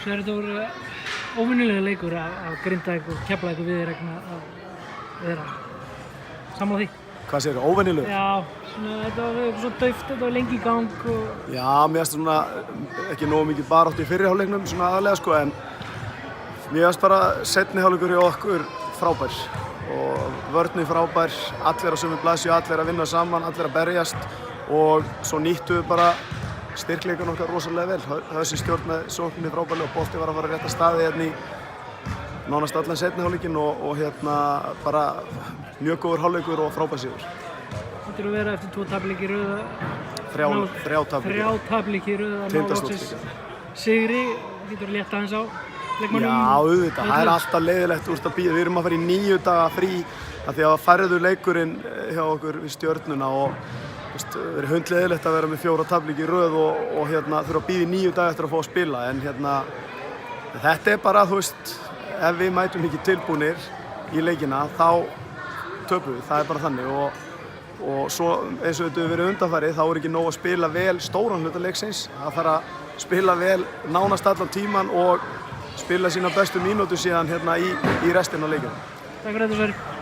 Þetta voru óvenjulega leikur af Grindavík og Keflavík við regna að vera sammála því. Hvað segirðu, óvenjulegur? Já, þetta var svo dauft, þetta var lengi í gang og... Já, mér finnst svona ekki nógu mikið baráttu í fyrri hálfleiknum svona aðalega sko, en mér finnst bara seinni hálfleikur í okkur frábær og vörnin frábær, allir á sömu blaðsíðu, allir að vinna saman, allir að berjast og svo nýttu við bara styrkleikan okkar rosalega vel. Þessi stjórn með sókninni frábærlega og bolti var að fara rétt að staði hérna í nánast allan seinni hálfleikinn og hérna bara mjög góður hálfleikur og frábær sigur. Þetta vera eftir 2 tapleiki í röð Þrjá tapleiki. 3 tapleiki í röð að ná loksins sigri, getur létta aðeins á leikmönnum. Já, auðvitað, það alltaf leiðilegt úrst að bíða. Við erum að fara í 9 daga frí af því að færður leikurinn hjá okkur við stjörnuna og það er hundleiðilegt að vera með 4 tapleiki í röð og hérna þurfa að bíða í 9 daga eftir að fá að spila, en hérna þetta bara, ef við mætum ekki tilbúnir í leikina þá töpum við, það bara þannig og svo eins og þetta hefur verið undanfarið þá ekki nóg að spila vel stóran hluta leiksins, það þarf að spila vel nánast allan tíman og spila sína bestu mínútur síðan hérna í restina af leikina. Takk fyrir þetta, Sverrir.